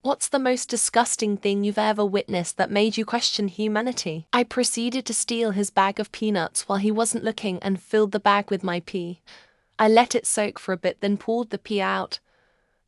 What's the most disgusting thing you've ever witnessed that made you question humanity? I proceeded to steal his bag of peanuts while he wasn't looking and filled the bag with my pee. I let it soak for a bit, then poured the pee out,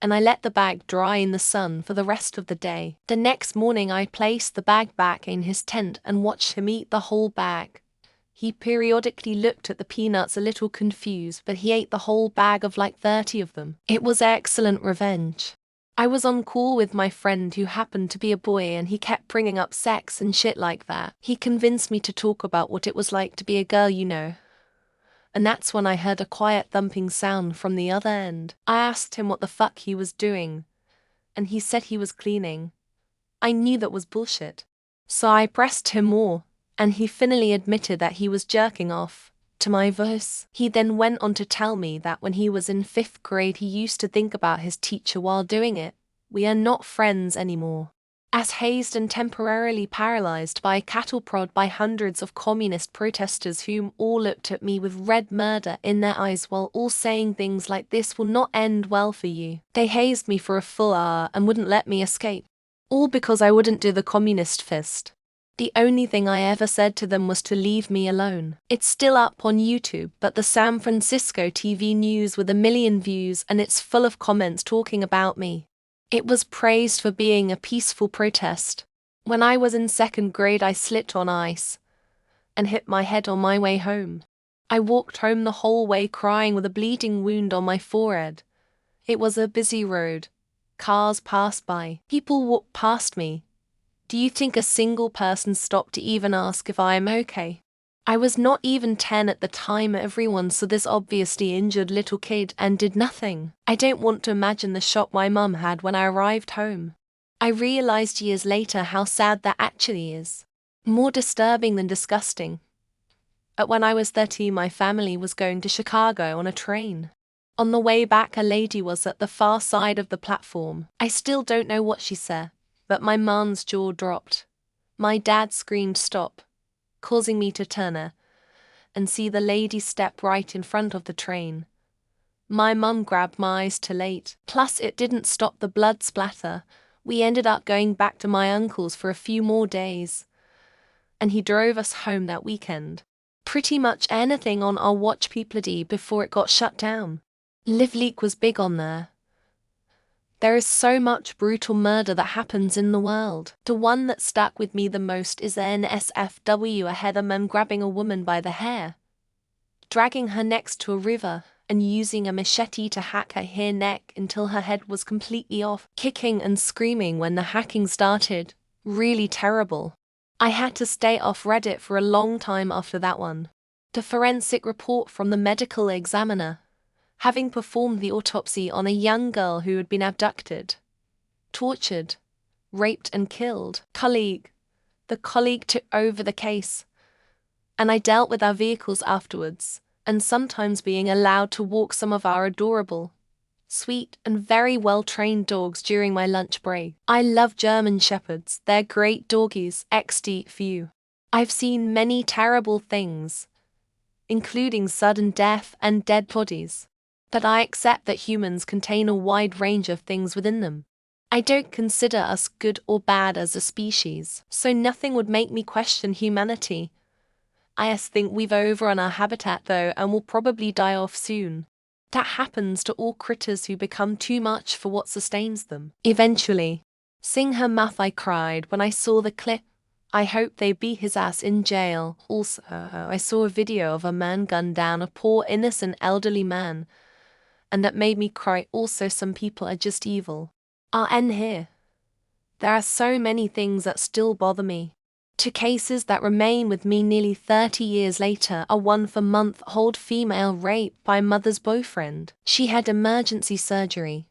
and I let the bag dry in the sun for the rest of the day. The next morning I placed the bag back in his tent and watched him eat the whole bag. He periodically looked at the peanuts a little confused, but he ate the whole bag of like 30 of them. It was excellent revenge. I was on call with my friend who happened to be a boy, and he kept bringing up sex and shit like that. He convinced me to talk about what it was like to be a girl, you know. And that's when I heard a quiet thumping sound from the other end. I asked him what the fuck he was doing, and he said he was cleaning. I knew that was bullshit. So I pressed him more, and he finally admitted that he was jerking off to my voice. He then went on to tell me that when he was in 5th grade he used to think about his teacher while doing it. We are not friends anymore. As hazed and temporarily paralyzed by a cattle prod by hundreds of communist protesters whom all looked at me with red murder in their eyes while all saying things like "this will not end well for you." They hazed me for a full hour and wouldn't let me escape. All because I wouldn't do the communist fist. The only thing I ever said to them was to leave me alone. It's still up on YouTube, but the San Francisco TV news with 1 million views, and it's full of comments talking about me. It was praised for being a peaceful protest. When I was in 2nd grade I slipped on ice and hit my head on my way home. I walked home the whole way crying with a bleeding wound on my forehead. It was a busy road. Cars passed by. People walked past me. Do you think a single person stopped to even ask if I am okay? I was not even 10 at the time. Everyone saw this obviously injured little kid and did nothing. I don't want to imagine the shock my mum had when I arrived home. I realized years later how sad that actually is. More disturbing than disgusting. When I was 13, my family was going to Chicago on a train. On the way back, a lady was at the far side of the platform. I still don't know what she said, but my mum's jaw dropped. My dad screamed stop, causing me to turn her and see the lady step right in front of the train. My mum grabbed my eyes too late. Plus it didn't stop the blood splatter. We ended up going back to my uncle's for a few more days, and he drove us home that weekend. Pretty much anything on our watch Peabody before it got shut down. Live Leak was big on there. There is so much brutal murder that happens in the world. The one that stuck with me the most is the NSFW, a heather man grabbing a woman by the hair, dragging her next to a river, and using a machete to hack her hair neck until her head was completely off, kicking and screaming when the hacking started. Really terrible. I had to stay off Reddit for a long time after that one. The forensic report from the medical examiner, having performed the autopsy on a young girl who had been abducted, tortured, raped and killed. The colleague took over the case, and I dealt with our vehicles afterwards, and sometimes being allowed to walk some of our adorable, sweet and very well-trained dogs during my lunch break. I love German Shepherds, they're great doggies, XD for you. I've seen many terrible things, including sudden death and dead bodies. But I accept that humans contain a wide range of things within them. I don't consider us good or bad as a species, so nothing would make me question humanity. I just think we've overrun our habitat though, and will probably die off soon. That happens to all critters who become too much for what sustains them. Eventually. Sing her muff, I cried when I saw the clip. I hope they beat his ass in jail. Also, I saw a video of a man gunned down a poor innocent elderly man, and that made me cry. Also, some people are just evil. I'll end here. There are so many things that still bother me. Two cases that remain with me nearly 30 years later are one for month-old female rape by mother's boyfriend. She had emergency surgery.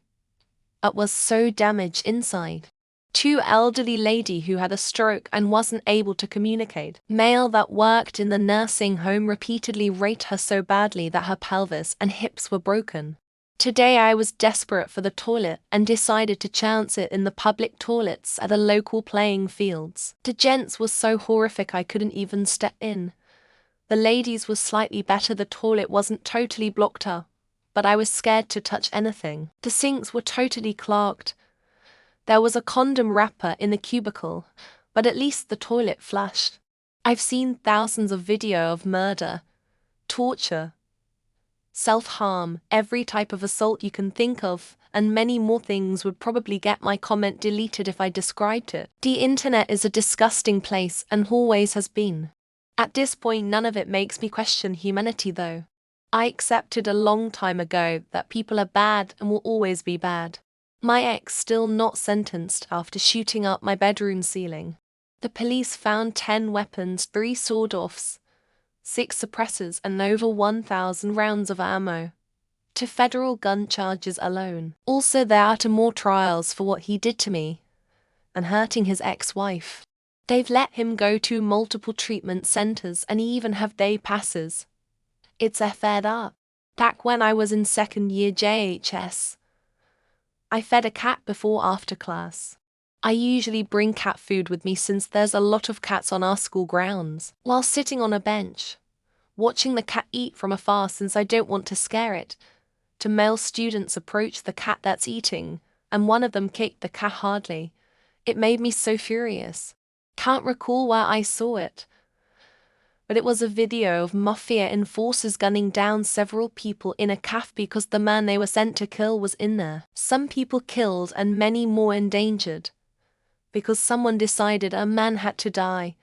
It was so damaged inside. 2 elderly lady who had a stroke and wasn't able to communicate. Male that worked in the nursing home repeatedly raped her so badly that her pelvis and hips were broken. Today I was desperate for the toilet and decided to chance it in the public toilets at the local playing fields. The gents was so horrific I couldn't even step in. The ladies was slightly better, the toilet wasn't totally blocked up, but I was scared to touch anything. The sinks were totally clogged. There was a condom wrapper in the cubicle, but at least the toilet flushed. I've seen thousands of video of murder, torture, self-harm, every type of assault you can think of, and many more things would probably get my comment deleted if I described it. The internet is a disgusting place and always has been. At this point, none of it makes me question humanity though. I accepted a long time ago that people are bad and will always be bad. My ex still not sentenced after shooting up my bedroom ceiling. The police found 10 weapons, 3 sawed-offs, 6 suppressors and over 1,000 rounds of ammo. To federal gun charges alone. Also there are 2 more trials for what he did to me and hurting his ex-wife. They've let him go to multiple treatment centers and even have day passes. It's fed up. Back when I was in 2nd year JHS, I fed a cat before after class. I usually bring cat food with me since there's a lot of cats on our school grounds. While sitting on a bench, watching the cat eat from afar since I don't want to scare it, 2 male students approached the cat that's eating, and one of them kicked the cat hardly. It made me so furious. Can't recall where I saw it, but it was a video of mafia enforcers gunning down several people in a cafe because the man they were sent to kill was in there. Some people killed and many more endangered, because someone decided a man had to die,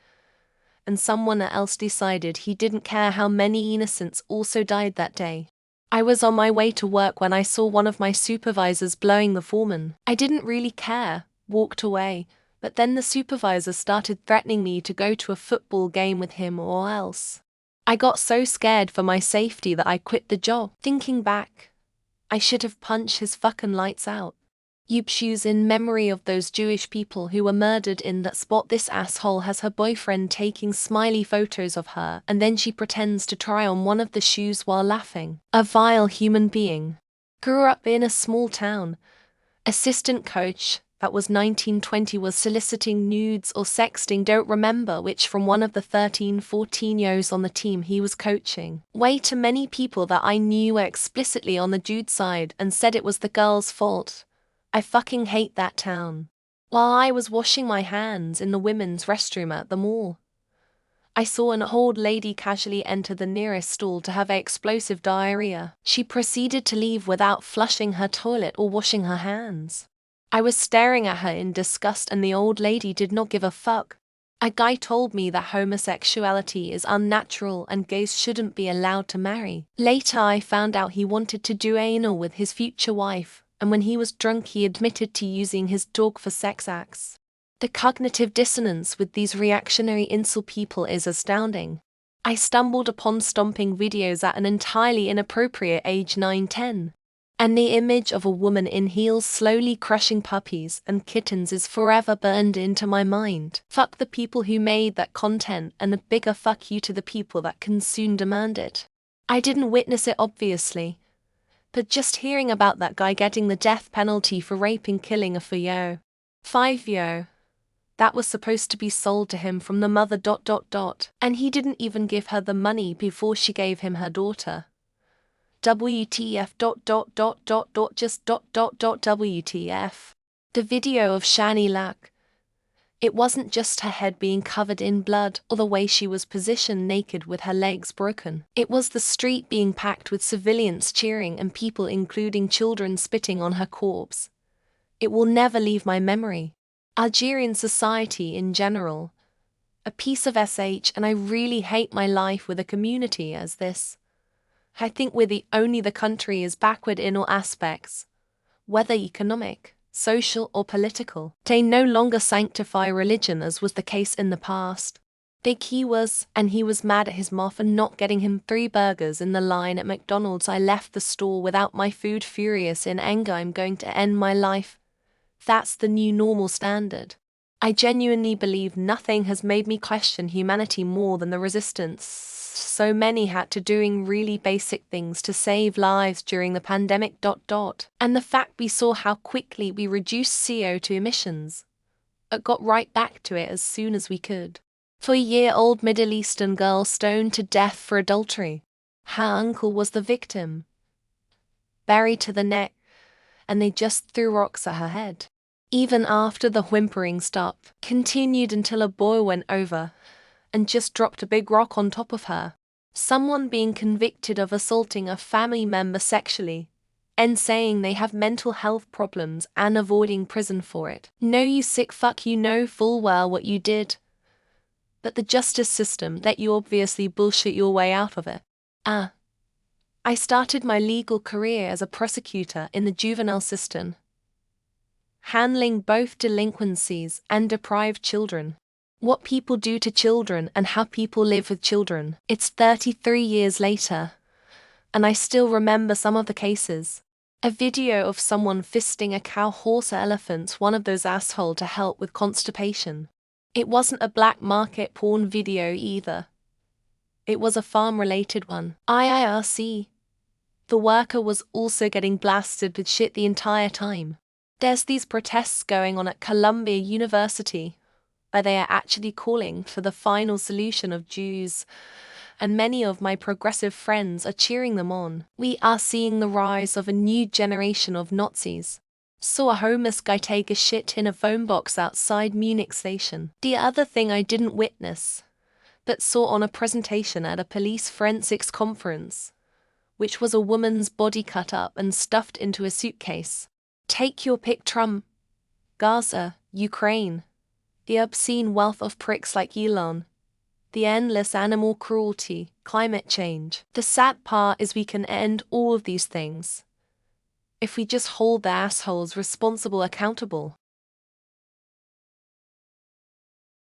and someone else decided he didn't care how many innocents also died that day. I was on my way to work when I saw one of my supervisors blowing the foreman. I didn't really care, walked away, but then the supervisor started threatening me to go to a football game with him or else. I got so scared for my safety that I quit the job. Thinking back, I should have punched his fucking lights out. You've shoes in memory of those Jewish people who were murdered in that spot. This asshole has her boyfriend taking smiley photos of her and then she pretends to try on one of the shoes while laughing. A vile human being. Grew up in a small town. Assistant coach, that was 1920, was soliciting nudes or sexting, don't remember which, from one of the 13-14-years on the team he was coaching. Way too many people that I knew were explicitly on the dude side and said it was the girl's fault. I fucking hate that town. While I was washing my hands in the women's restroom at the mall, I saw an old lady casually enter the nearest stall to have explosive diarrhea. She proceeded to leave without flushing her toilet or washing her hands. I was staring at her in disgust and the old lady did not give a fuck. A guy told me that homosexuality is unnatural and gays shouldn't be allowed to marry. Later I found out he wanted to do anal with his future wife, and when he was drunk he admitted to using his dog for sex acts. The cognitive dissonance with these reactionary incel people is astounding. I stumbled upon stomping videos at an entirely inappropriate age 9-10. And the image of a woman in heels slowly crushing puppies and kittens is forever burned into my mind. Fuck the people who made that content, and a bigger fuck you to the people that can soon demand it. I didn't witness it obviously, but just hearing about that guy getting the death penalty for raping killing a 5-year that was supposed to be sold to him from the mother ... and he didn't even give her the money before she gave him her daughter. WTF ... just ... WTF. The video of Shani Lack. It wasn't just her head being covered in blood or the way she was positioned naked with her legs broken. It was the street being packed with civilians cheering and people including children spitting on her corpse. It will never leave my memory. Algerian society in general. A piece of SH, and I really hate my life with a community as this. I think we're the country is backward in all aspects, whether economic, social or political. They no longer sanctify religion as was the case in the past. Big he was, and he was mad at his mom for not getting him 3 burgers in the line at McDonald's. I left the store without my food, furious in anger. I'm going to end my life. That's the new normal standard. I genuinely believe nothing has made me question humanity more than the resistance so many had to doing really basic things to save lives during the pandemic. And the fact we saw how quickly we reduced CO2 emissions. It got right back to it as soon as we could. 4-year-old Middle Eastern girl stoned to death for adultery. Her uncle was the victim. Buried to the neck, and they just threw rocks at her head. Even after the whimpering stopped, continued until a boy went over and just dropped a big rock on top of her. Someone being convicted of assaulting a family member sexually and saying they have mental health problems and avoiding prison for it. No, you sick fuck, you know full well what you did. But the justice system let you obviously bullshit your way out of it. I started my legal career as a prosecutor in the juvenile system, handling both delinquencies and deprived children. What people do to children and how people live with children. It's 33 years later, and I still remember some of the cases. A video of someone fisting a cow, horse, or elephant, one of those assholes, to help with constipation. It wasn't a black market porn video either. It was a farm-related one. IIRC. The worker was also getting blasted with shit the entire time. There's these protests going on at Columbia University, where they are actually calling for the final solution of Jews, and many of my progressive friends are cheering them on. We are seeing the rise of a new generation of Nazis. Saw a homeless guy take a shit in a phone box outside Munich station. The other thing I didn't witness, but saw on a presentation at a police forensics conference, which was a woman's body cut up and stuffed into a suitcase. Take your pick: Trump, Gaza, Ukraine, the obscene wealth of pricks like Elon, the endless animal cruelty, climate change. The sad part is we can end all of these things if we just hold the assholes responsible accountable.